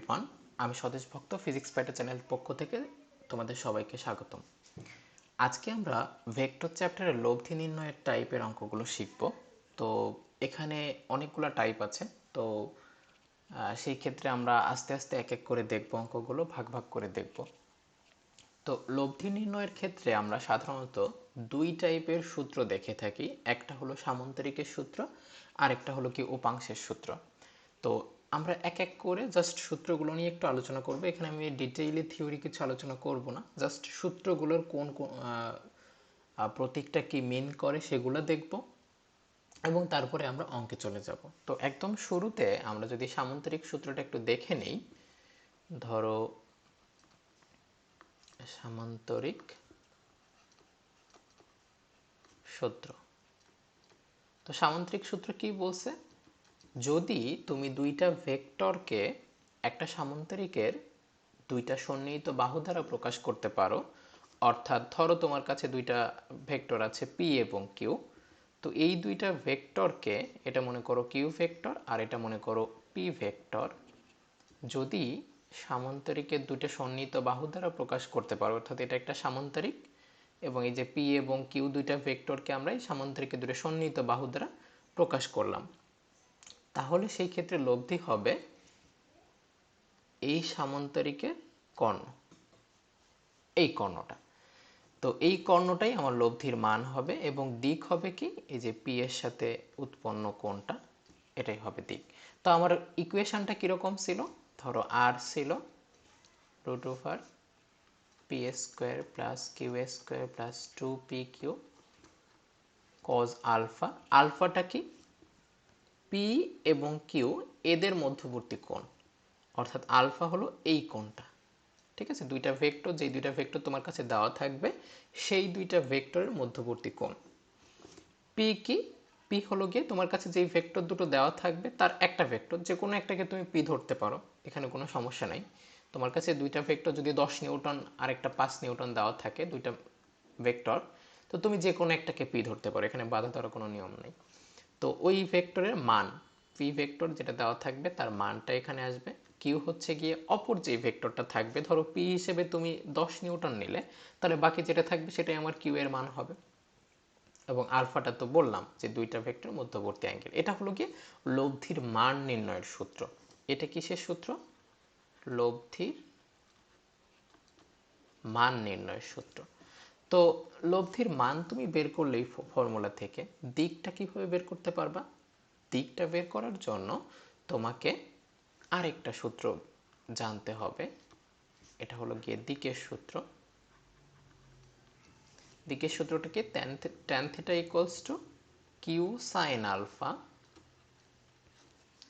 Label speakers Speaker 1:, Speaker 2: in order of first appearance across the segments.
Speaker 1: Everyone, আমি স্বদেশ ভক্ত ফিজিক্স ফাইটার চ্যানেল পক্ষ থেকে তোমাদের সবাইকে স্বাগতম। আজকে আমরা ভেক্টর চ্যাপ্টারের লব্ধি নির্ণয়ের টাইপের অঙ্কগুলো শিখব। তো এখানে অনেকগুলো টাইপ আছে, তো সেই ক্ষেত্রে আমরা আস্তে আস্তে এক এক করে দেখব, অঙ্কগুলো ভাগ ভাগ করে দেখব। তো লব্ধি নির্ণয়ের ক্ষেত্রে আমরা সাধারণত দুই টাইপের সূত্র দেখে থাকি। একটা হলো সামান্তরিকের সূত্র, আর একটা হলো কি উপাংশের সূত্র। তো আমরা এক এক করে জাস্ট সূত্রগুলো নিয়ে একটু আলোচনা করব। এখানে আমি ডিটেইলি থিওরি কিছু আলোচনা করব না, জাস্ট সূত্রগুলোর কোন কোন প্রতীকটা কি মিন করে সেগুলো দেখব এবং তারপরে আমরা অঙ্কে চলে যাব। তো একদম শুরুতে আমরা যদি সামান্তরিক সূত্রটা একটু দেখে নেই, ধরো সামান্তরিক সূত্র। তো সামান্তরিক সূত্র কি বলছে? যদি তুমি দুইটা ভেক্টরকে একটা সামান্তরিকের দুইটা সন্নিহিত বাহু দ্বারা প্রকাশ করতে পারো, অর্থাৎ ধরো তোমার কাছে দুইটা ভেক্টর আছে পি এবং কিউ। তো এই দুইটা ভেক্টরকে, এটা মনে করো কিউ ভেক্টর আর এটা মনে করো পি ভেক্টর, যদি সামান্তরিকের দুইটা সন্নিহিত বাহু দ্বারা প্রকাশ করতে পারো, অর্থাৎ এটা একটা সামান্তরিক এবং এই যে পি এবং কিউ দুইটা ভেক্টরকে আমরা এই সামান্তরিকের দুটো সন্নিহিত বাহু দ্বারা প্রকাশ করলাম, তাহলে সেই ক্ষেত্রে লব্ধি হবে এই সামান্তরিকের কর্ণ, এই কর্ণটা। তো এই কর্ণটাই আমার লব্ধির মান হবে এবং দিক হবে কি, এই যে পি এর সাথে উৎপন্ন কোণটা, এটাই হবে দিক। তো আমার ইকুয়েশনটা কিরকম ছিল? ধরো আর ছিল root over p square plus q square plus 2pq cos alpha. আলফাটা কি? পি এবং কিউ এদের মধ্যবর্তী কোণ, অর্থাৎ আলফা হলো এই কোণটা। ঠিক আছে, দুইটা ভেক্টর, যেই দুইটা ভেক্টর তোমার কাছে দেওয়া থাকবে সেই দুইটা ভেক্টরের মধ্যবর্তী কোণ। পি কি? পি হলো গিয়ে তোমার কাছে যেই ভেক্টর দুটো দেওয়া থাকবে তার একটা ভেক্টর, যে কোনো একটাকে তুমি পি ধরতে পারো, এখানে কোনো সমস্যা নাই। তোমার কাছে দুইটা ভেক্টর যদি 10 নিউটন আর একটা 5 নিউটন দেওয়া থাকে, দুইটা ভেক্টর, তো তুমি যে কোনো একটাকে পি ধরতে পারো, এখানে বাধা ধরার কোনো নিয়ম নেই। তো ওই ভেক্টরের মান, পি ভেক্টর যেটা দেওয়া থাকবে তার মানটা এখানে আসবে। কিউ হচ্ছে গিয়ে অপর যে ভেক্টরটা থাকবে, ধরো পি হিসেবে তুমি 10 নিউটন নিলে, তাহলে বাকি যেটা থাকবে সেটাই আমার কিউ এর মান হবে। এবং আলফাটা তো বললাম যে দুইটা ভেক্টর মধ্যবর্তী অ্যাঙ্গেল। এটা হলো গিয়ে লব্ধির মান নির্ণয়ের সূত্র। এটা কিসের সূত্র? লব্ধির মান নির্ণয়ের সূত্র। তো লব্ধির মান তুমি বের করলেই ফর্মুলা থেকে দিকটা কিভাবে বের করতে পারবা? দিকটা বের করার জন্য তোমাকে আরেকটা সূত্র জানতে হবে, এটা হলো গিয়ে দিকের সূত্র। দিকের সূত্রটাকে tan theta equals to Q sine alpha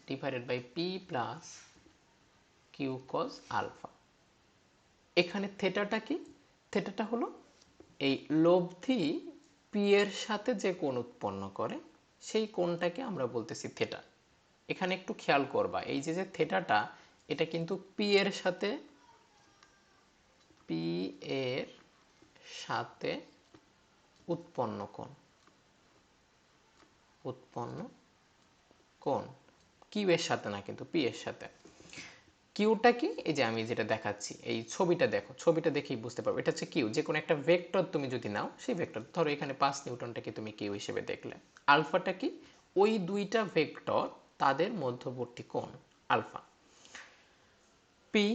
Speaker 1: divided by P plus Q cos alpha. এখানে থেটাটা কি? থেটাটা হলো এই লব্ধি পি এর সাথে যে কোণ উৎপন্ন করে সেই কোণটাকে আমরা বলতেছি থেটা। এখানে একটু খেয়াল করবা, এই যে যে থেটাটা, এটা কিন্তু পি এর সাথে উৎপন্ন কোণ, উৎপন্ন কোণ কিউ এর সাথে না, কিন্তু পি এর সাথে। কিউটা কি? এই যে আমি যেটা দেখাচ্ছি, এই ছবিটা দেখো, ছবিটা দেখেই বুঝতে পারবে এটা হচ্ছে কিউ। যে কোনো একটা ভেক্টর তুমি যদি নাও, সেই ভেক্টর ধরো এখানে 5 নিউটনটাকে তুমি কিউ হিসেবে দেখলে। আলফাটা কি? ওই দুইটা ভেক্টর তাদের মধ্যবর্তী কোণ আলফা। পি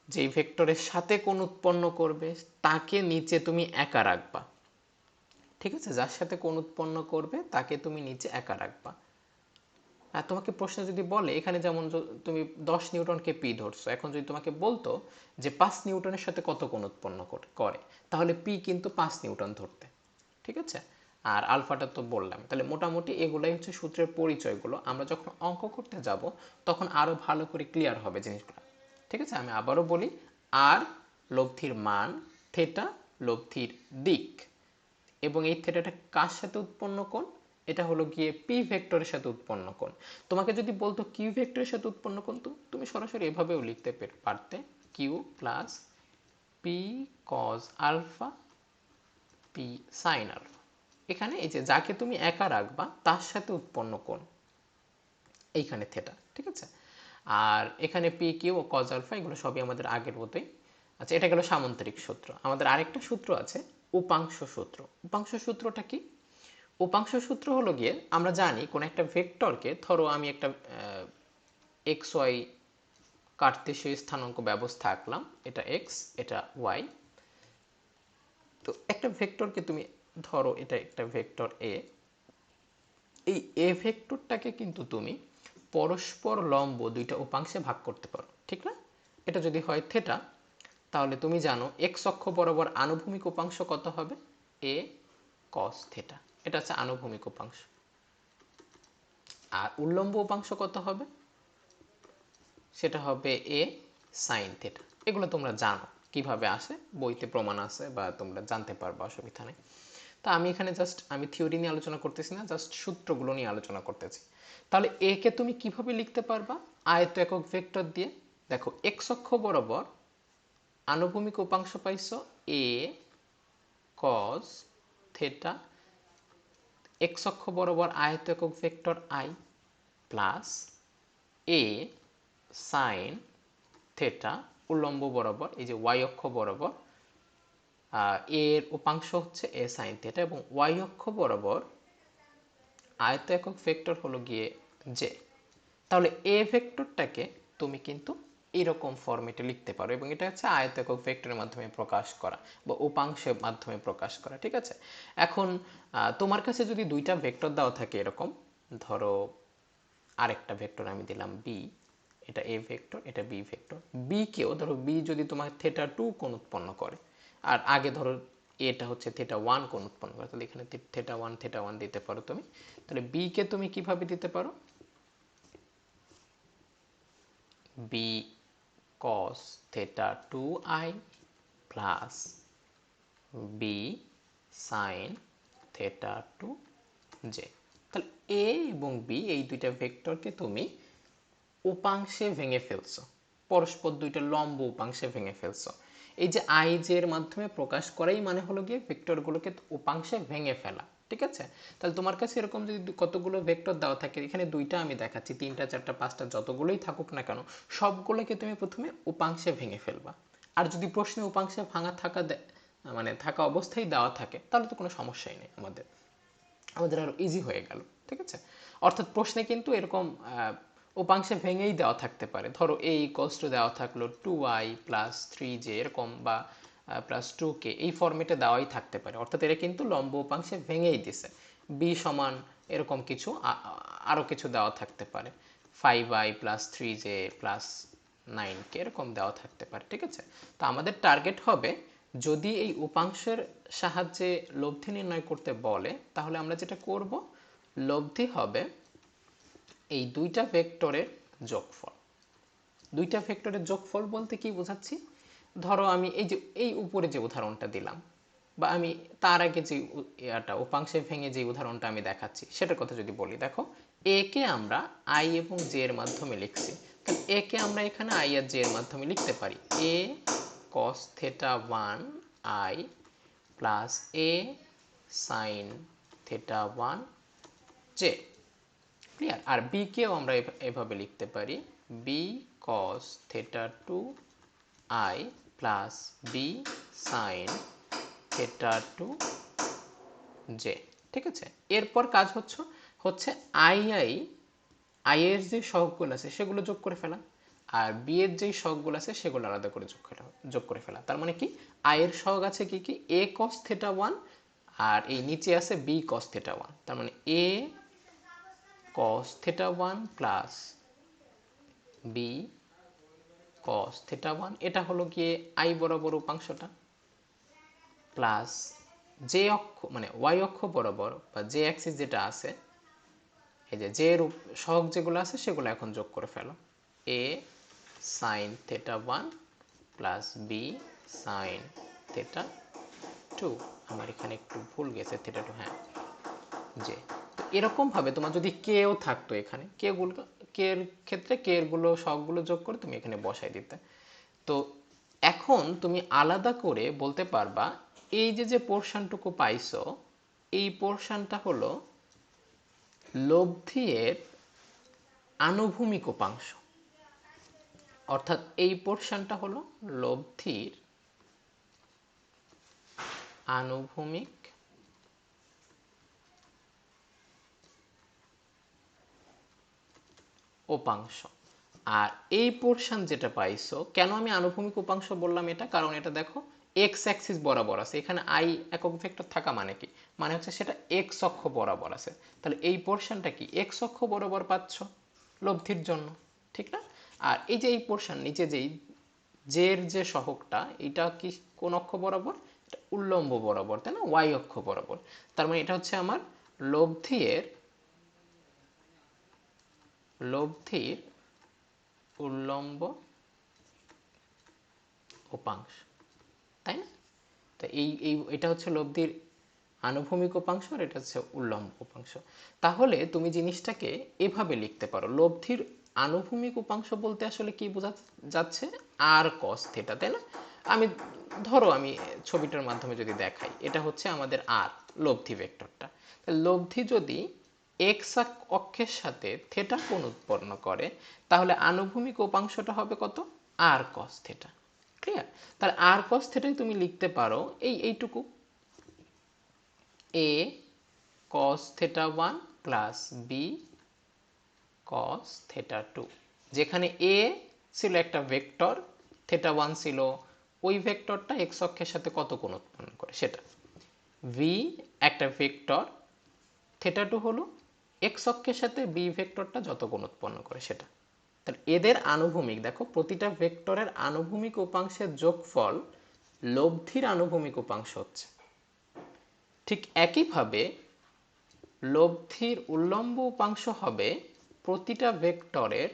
Speaker 1: যেই ভেক্টরের সাথে কোণ উৎপন্ন করবে তাকে নিচে তুমি একা রাখবা। ঠিক আছে, যার সাথে কোণ উৎপন্ন করবে তাকে তুমি নিচে একা রাখবা। আর তোমাকে প্রশ্ন যদি বলে, এখানে যেমন তুমি 10 নিউটনকে পি ধরছো, এখন যদি তোমাকে বলতো যে 5 নিউটনের সাথে কত কোণ উৎপন্ন করে, তাহলে পি কিন্তু 5 নিউটন ধরতে। ঠিক আছে, আর আলফাটা তো বললাম। তাহলে মোটামুটি এগুলাই হচ্ছে সূত্রের পরিচয়গুলো। আমরা যখন অঙ্ক করতে যাব তখন আরো ভালো করে ক্লিয়ার হবে জিনিসগুলো। ঠিক আছে, আমি আবারও বলি, আর লব্ধির মান, থেটা লব্ধির দিক, এবং এই থেটাটা কার সাথে উৎপন্ন কোণ? এটা হলো গিয়ে পি ভেক্টরের সাথে উৎপন্ন কোণ। তোমাকে যদি বলতো কিউ ভেক্টরের সাথে উৎপন্ন কোণ, তুমি সরাসরি এভাবেও লিখতে পারতে, Q plus P cos alpha P sine alpha. এখানে এই যে যাকে তুমি একা রাখবা তার সাথে উৎপন্ন কোণ, এইখানে থেটা। ঠিক আছে, আর এখানে পি কিউ ও কজ আলফা এগুলো সবই আমাদের আগের মতোই। আচ্ছা, এটা গেল সামান্তরিক সূত্র। আমাদের আরেকটা সূত্র আছে, উপাংশ সূত্র। উপাংশ সূত্রটা কি? উপাংশ সূত্র হলো গিয়ে, আমরা জানি কোন একটা ভেক্টরকে, ধরো আমি একটা এক্স ওয়াই কার্তেশীয় স্থানাঙ্ক ব্যবস্থা আঁকলাম, এটা এক্স এটা ওয়াই। তো একটা ভেক্টরকে তুমি ধরো, এটা একটা ভেক্টর এ, এই এ ভেক্টরটাকে কিন্তু তুমি পরস্পর লম্ব দুইটা উপাংশে ভাগ করতে পারো, ঠিক না? এটা যদি হয় থেটা, তাহলে তুমি জানো এক্স অক্ষ বরাবর আনুভূমিক উপাংশ কত হবে? এ কস থেটা, এটা হচ্ছে আনুভূমিক উপাংশ। আর উল্লম্ব উপাংশ কত হবে? সেটা হবে এ সাইন থেটা। এগুলো তোমরা জানো কিভাবে আসে, বইতে প্রমাণ আছে বা তোমরা জানতে পারবে, অসুবিধা নেই। তা আমি এখানে জাস্ট আমি থিওরি নিয়ে আলোচনা করতেছি না, জাস্ট সূত্রগুলো নিয়ে আলোচনা করতেছি। তাহলে এ কে তুমি কিভাবে লিখতে পারবা? আয়ত একক ভেক্টর দিয়ে। দেখো, এক্স অক্ষ বরাবর আনুভূমিক উপাংশ পাইছো এ কস থেটা, এক্স অক্ষ বরাবর আয়ত একক vector I plus A sine theta, উল্লম্ব বরাবর এই যে ওয়াই অক্ষ বরাবর এর উপাংশ হচ্ছে এ সাইন থেটা, এবং ওয়াই অক্ষ বরাবর আয়ত একক ভেক্টর হলো গিয়ে জে। তাহলে এ ভেক্টরটাকে তুমি কিন্তু এরকম ফরম্যাটে লিখতে পারো, এবং এটা হচ্ছে আয়ত একক ভেক্টরের মাধ্যমে প্রকাশ করা বা উপাংশের মাধ্যমে প্রকাশ করা, ঠিক আছে? এখন তোমার কাছে যদি দুইটা ভেক্টর দেওয়া থাকে এরকম, ধরো আরেকটা ভেক্টর আমি দিলাম বি, এটা এ ভেক্টর এটা বি ভেক্টর, বি কেও ধরো, বি যদি তোমার থেটা 2 কোণ উৎপন্ন করে, আর আগে ধরো এটা হচ্ছে থেটা 1 কোণ উৎপন্ন করে, তাহলে এখানে থেটা 1 দিতে পারো তুমি। তাহলে বি কে তুমি কিভাবে দিতে পারো? B cos theta 2i plus B sin theta 2j। তাহলে এ এবং বি এই দুইটা ভেক্টরকে তুমি উপাংশে ভেঙে ফেলছো, পরস্পর দুইটা লম্ব উপাংশে ভেঙে ফেলছো। এই যে আই জে এর মাধ্যমে প্রকাশ করাই মানে হলো গিয়ে ভেক্টরগুলোকে উপাংশে ভেঙে ফেলা, ঠিক আছে? তাহলে তোমার কাছে এরকম যদি কতগুলো ভেক্টর দেওয়া থাকে, এখানে দুইটা আমি দেখাচ্ছি, 3টা 4টা 5টা যতগুলোই থাকুক না কেন, সবগুলোকে তুমি প্রথমে উপাংশে ভেঙে ফেলবা। আর যদি প্রশ্নে উপাংশে ভাঙা মানে থাকা অবস্থায় দেওয়া থাকে, তাহলে তো কোনো সমস্যাই নেই, আমাদের আমাদের আরো ইজি হয়ে গেল, ঠিক আছে? অর্থাৎ প্রশ্নে কিন্তু এরকম উপাংশে ভেঙেই দেওয়া থাকতে পারে, ধরো এ ইকুয়ালস টু দেওয়া থাকলো 2i প্লাস 3j এরকম, বা প্লাস 2k, এই ফরম্যাটে দেওয়াই থাকতে পারে। অর্থাৎ এটা কিন্তু লম্ব উপাংশে ভেঙেই দিছে। বি সমান এরকম কিছু আরো কিছু দেওয়া থাকতে পারে, 5i plus 3j plus 9k এরকম দেওয়া থাকতে পারে, ঠিক আছে? তো আমাদের টার্গেট হবে, যদি এই উপাংশের সাহায্যে লব্ধি নির্ণয় করতে বলে, তাহলে আমরা যেটা করব, লব্ধি হবে এই দুইটা ভেক্টরের যোগফল। দুইটা ভেক্টরের যোগফল বলতে কি বোঝাচ্ছি? ধরো আমি এই যে এই উপরে যে উদাহরণটা দিলাম, বা আমি তার আগে যে উপাংশে ভেঙে যে উদাহরণটা আমি দেখাচ্ছি, সেটার কথা যদি বলি, দেখো এ কে আমরা আই এবং জে এর মাধ্যমে লিখছি, তাহলে এ কে আমরা এখানে আই আর জে এর মাধ্যমে লিখতে পারি A cos theta 1 i plus A sin theta 1 j। Clear? আর বি কেও আমরা এভাবে লিখতে পারি B cos theta 2 i plus B sin theta 2 j, ঠিক আছে? এরপর কাজ হচ্ছে আই এর যে সহগগুলো আছে সেগুলো যোগ করে ফেলা, আর বি এর যে সহগগুলো আছে সেগুলো আলাদা করে যোগ করে ফেলা। তার মানে কি, আই এর সহগ আছে কি কি, এ cos theta 1, আর এই নিচে আছে বি cos theta 1, তার মানে A cos theta 1 plus B cos theta 1, এটা হলো গিয়ে আই বরাবর উপাংশটা, প্লাস জে অক্ষ মানে ওয়াই অক্ষ বরাবর বা জে অ্যাক্সিস যেটা আছে, এই যে জে এর সহগ যেগুলো আছে সেগুলো এখন যোগ করে ফেলো, A sin theta 1 plus B sin theta 2, আমার এখানে একটু ভুল গেছে, theta 2, হ্যাঁ যে। তো এরকম ভাবে তোমার যদি কেও থাকতো, এখানে কে এর ক্ষেত্রে কে এর সবগুলো যোগ করে তুমি এখানে বসাই দিতে। তো এখন তুমি আলাদা করে বলতে পারবা, এই যে পোরশনটুকু পাইছো, এই পোরশনটা হলো লব্ধি এর আনুভূমিক উপাংশ। অর্থাৎ এই পোর্শনটা হলো লব্ধির আনুভূমিক উপাংশ। আর এই পোর্শন যেটা পাইছো, কেন আমি আনুভূমিক উপাংশ বললাম এটা, কারণ এটা দেখো এক্স অ্যাক্সিস বরাবর আছে। এখানে আই একক ভেক্টর থাকা মানে কি, মানে হচ্ছে সেটা এক্স অক্ষ বরাবর আছে। তাহলে এই পোর্শনটা কি এক্স অক্ষ বরাবর পাচ্ছ লব্ধির জন্য, ঠিক না? আর এই যে এই পোর্শন নিচে যেই জের যে সহগটা, এটা কি কোন অক্ষ বরাবর? এটা উল্লম্ব বরাবর, তাই না? ওয়াই অক্ষ বরাবর। তার মানে এটা হচ্ছে আমার লব্ধির উল্লম্ব উপাংশ, তাই না? তো এটা হচ্ছে লব্ধির আনুভূমিক উপাংশ, আর এটা হচ্ছে উল্লম্ব উপাংশ। তাহলে তুমি জিনিসটাকে এভাবে লিখতে পারো, লব্ধির আনুভূমিক উপাংশ বলতে আসলে কি বোঝা যাচ্ছে? আর কস থিটা, তাই না? আমি আমি ছবিটার মাধ্যমে যদি দেখাই, এটা হচ্ছে আমাদের আর লব্ধি ভেক্টরটা। লব্ধি যদি এক্স অক্ষের সাথে থিটা কোণ উৎপন্ন করে, তাহলে আনুভূমিক উপাংশটা হবে কত? আর কস থিটা। ক্লিয়ার? তাহলে আর কস থিটাই তুমি লিখতে পারো এইটুকু, a cos theta 1 plus b cos theta 2, যেখানে a ছিল একটা ভেক্টর, theta 1 ছিল ওই ভেক্টরটা x অক্ষের সাথে কত কোণ উৎপন্ন করে সেটা, v একটা ভেক্টর, theta 2 হলো x অক্ষের সাথে b ভেক্টরটা যত কোণ উৎপন্ন করে সেটা। তাহলে এদের আনুভূমিক, দেখো প্রতিটা ভেক্টরের আনুভূমিক উপাংশের যোগফল লব্ধির আনুভূমিক উপাংশ হচ্ছে। ঠিক একইভাবে লব্ধির উল্লম্ব উপাংশ হবে প্রতিটা ভেক্টরের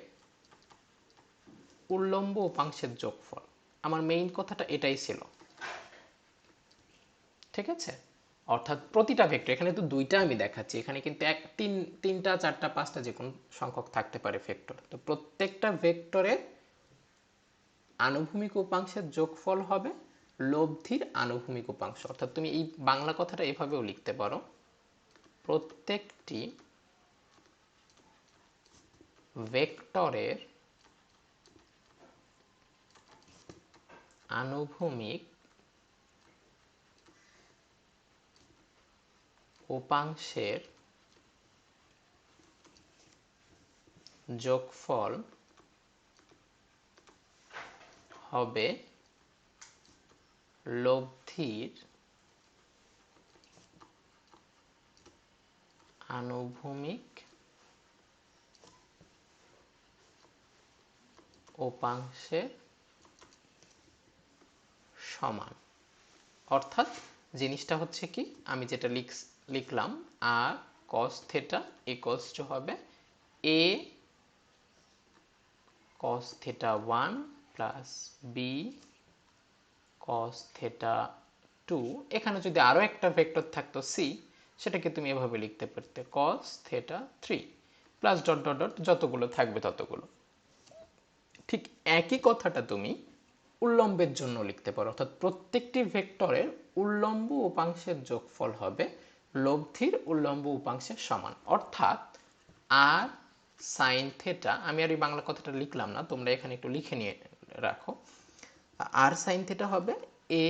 Speaker 1: উল্লম্ব উপাংশের যোগফল। আমার মেইন কথাটা এটাই ছিল, ঠিক আছে? অর্থাৎ প্রতিটা ভেক্টর, এখানে তো দুইটা আমি দেখাচ্ছি, এখানে কিন্তু তিনটা চারটা পাঁচটা যে কোনো সংখ্যক থাকতে পারে ভেক্টর। তো প্রত্যেকটা ভেক্টরের আনুভূমিক উপাংশের যোগফল হবে লব্ধির আনুভূমিক উপাংশ। অর্থাৎ তুমি এই বাংলা কথাটা এভাবেও লিখতে পারো, প্রত্যেকটি ভেক্টরের আনুভূমিক উপাংশের যোগফল হবে লব্ধির আনুভূমিক উপাংশের সমান। অর্থাৎ জিনিসটা হচ্ছে কি, আমি যেটা লিখলাম, আর cos থিটা ইকুয়ালস টু হবে a cos theta 1 plus b cos theta 2। এখানে যদি আরো একটা ভেক্টর থাকতো c, সেটাকে তুমি এভাবে লিখতে পারতে cos theta 3 plus dot dot dot, যতগুলো থাকবে ততগুলো। ঠিক একই কথাটা তুমি উল্লম্বের জন্য লিখতে পারো, অর্থাৎ প্রত্যেকটি ভেক্টরের উল্লম্ব উপাংশের যোগফল হবে লব্ধির উল্লম্ব উপাংশের সমান। অর্থাৎ আর সাইন থিটা, আমি আর এই বাংলা কথাটা লিখলাম না, তোমরা এখানে একটু লিখে নিয়ে রাখো। আর সাইন থিটা হবে a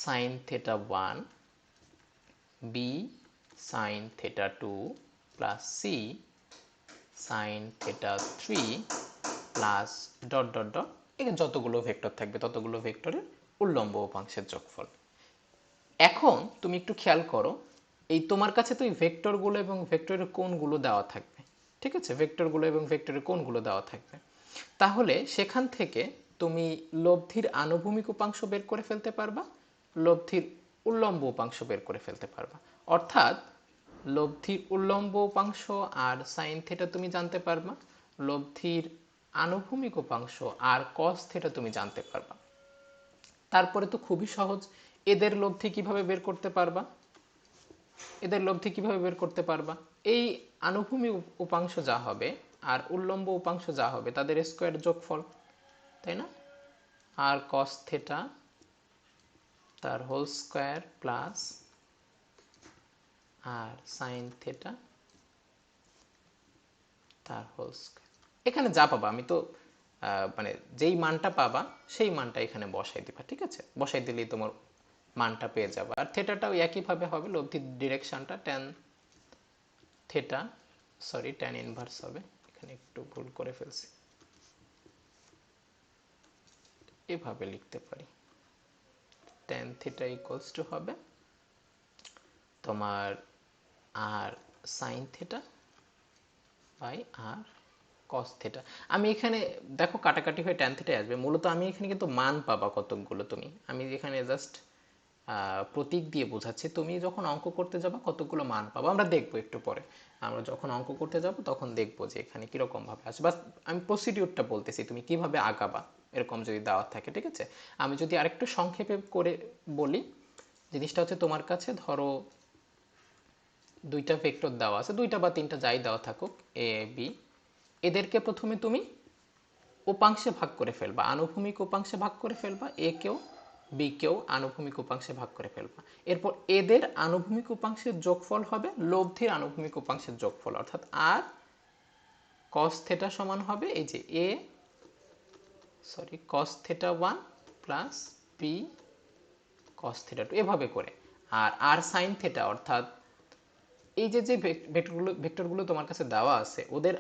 Speaker 1: sine theta 1 b sine theta 2 plus c sine theta 3 plus dot dot dot, এখানে যতগুলো ভেক্টর থাকবে ততগুলো ভেক্টরের উল্লম্ব উপাংশের যোগফল। এখন তুমি একটু খেয়াল করো, এই তোমার কাছে তো এই ভেক্টরগুলো এবং ভেক্টরের কোণগুলো দেওয়া থাকবে, ঠিক আছে? ভেক্টরগুলো এবং ভেক্টরের কোণগুলো দেওয়া থাকবে। তাহলে সেখান থেকে তুমি লব্ধির আনুভূমিক উপাংশ বের করে ফেলতে পারবা, লব্ধির উল্লম্ব উপাংশ বের করে ফেলতে পারবা। অর্থাৎ লব্ধির উল্লম্ব উপাংশ আর সাইন থিটা তুমি জানতে পারবা, লব্ধির আনুভূমিক উপাংশ আর কস থিটা তুমি জানতে পারবা। তারপরে তো খুবই সহজ, এদের লব্ধি কিভাবে বের করতে পারবা? এদের লব্ধি কিভাবে বের করতে পারবা? এই আনুভূমিক উপাংশ যা হবে আর উল্লম্ব উপাংশ যা হবে তাদের স্কয়ার যোগফল, তাই না? আর কস থিটা তার হোল স্কয়ার প্লাস আর সাইন থিটা তার হোল স্কয়ার। এখানে যা পাবা, আমি তো মানে যেই মানটা পাবা সেই মানটা এখানে বসাই দিবা, ঠিক আছে? বসাই দিলেই তোমার মানটা পেয়ে যাবে। আর থেটাটাও একইভাবে হবে, লব্ধির ডিরেকশনটা tan theta, sorry tan inverse হবে, এখানে একটু ভুল করে ফেলছি, এভাবে লিখতে পারি ট্যান থিটা ইকুয়ালস টু হবে তোমার r sine theta by r cos theta. আমি এখানে দেখো কাটাকাটি হয়ে ট্যান থিটা আসবে, মূলত আমি এখানে কিন্তু মান পাবা কতকগুলো, তুমি আমি এখানে জাস্ট প্রতীক দিয়ে বোঝাচ্ছি। তুমি যখন অঙ্ক করতে যাবা কতগুলো মান পাবা আমরা দেখবো একটু পরে, আমরা যখন অঙ্ক করতে যাব তখন দেখবো যে এখানে কিরকম ভাবে আসবে। বাস আমি প্রসিডিউরটা বলতেছি, তুমি কিভাবে আগাবা এরকম যদি দেওয়া থাকে, ঠিক আছে? আমি যদি আরেকটু সংক্ষেপে করে বলি, জিনিসটা হচ্ছে তোমার কাছে ধরো দুইটা ভেক্টর দেওয়া আছে, দুইটা বা তিনটা যাই দেওয়া থাকুক, এ বি, এদেরকে প্রথমে তুমি উপাংশে ভাগ করে ফেলবা, আনুভূমিক উপাংশে ভাগ করে ফেলবা, এ কেও বি কেও আনুভূমিক উপাংশে ভাগ করে ফেলবা। এরপর এদের আনুভূমিক উপাংশের যোগফল হবে লব্ধির আনুভূমিক উপাংশের যোগফল, অর্থাৎ আর কস থেটা সমান হবে এই যে A cos theta 1 plus B cos theta 2, এভাবে করে। আর আর সাইন থেটা অর্থাৎ এই যে যে ভেক্টরগুলো তোমার কাছে দেওয়া আছে ওদের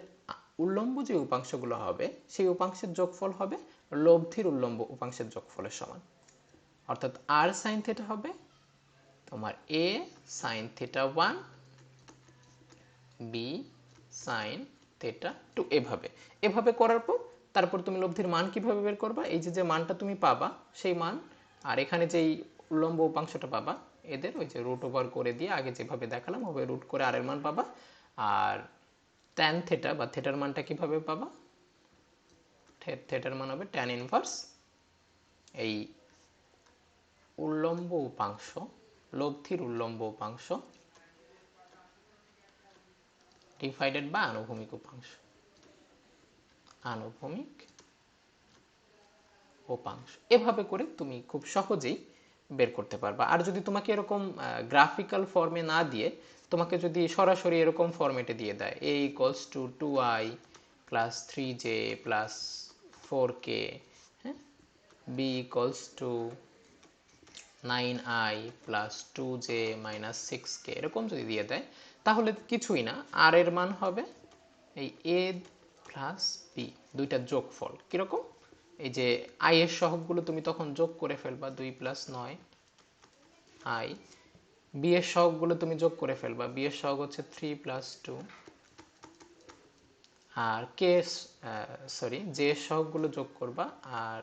Speaker 1: উল্লম্ব যে উপাংশগুলো হবে সেই উপাংশের যোগফল হবে লব্ধির উল্লম্ব উপাংশের যোগফলের সমান, অর্থাৎ আর সাইন থেটা হবে তোমার A sine theta 1 B sine theta 2, এভাবে এভাবে করার পর তারপর তুমি লব্ধির মান কিভাবে বের করবা, এই যে যে মানটা তুমি পাবা সেই মান আর এখানে যেই উল্লম্ব উপাংশটা পাবা এদের ওই যে রুট ওভার করে দিয়ে আগে যেভাবে দেখালাম ওভাবে রুট করে আর এর মান পাবা। আর ট্যান থেটা বা থেটার মানটা কিভাবে পাবা, থেটার মান হবে ট্যান ইনভার্স এই উল্লম্ব উপাংশ লব্ধির উল্লম্ব উপাংশ ডিভাইডেড বাই আনুভূমিক উপাংশ, আনুভূমিক উপাংশ, এভাবে করে তুমি খুব সহজেই বের করতে পারবা। আর যদি তোমাকে এরকম গ্রাফিক্যাল ফর্মে না দিয়ে তোমাকে যদি সরাসরি এরকম ফরম্যাটে দিয়ে দেয় a equals to 2i plus 3j plus 4k, হ্যাঁ, b equals to 9i plus 2j minus 6k, এরকম যদি দিয়ে দেয় তাহলে কিছুই না, আর এর মান হবে এই a প্লাস b দুইটার যোগফল। কিরকম, এই যে আই এর সহগগুলো তুমি তখন যোগ করে ফেলবা 2 প্লাস 9 আই, বি এর সহগগুলো তুমি যোগ করে ফেলবা, বি এর সহগ হচ্ছে 3 প্লাস 2, আর কে জে এর সহগগুলো যোগ করবা আর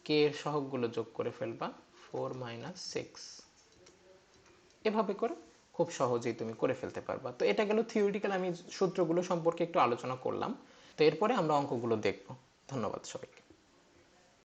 Speaker 1: কে এর সহগগুলো যোগ করে ফেলবা 4 মাইনাস 6, এভাবে করে খুব সহজেই তুমি করে ফেলতে পারবা। তো এটা গেল থিওরিটিক্যাল, আমি সূত্রগুলো সম্পর্কে একটু আলোচনা করলাম। তো এরপরে আমরা অঙ্কগুলো দেখব। ধন্যবাদ সবাইকে।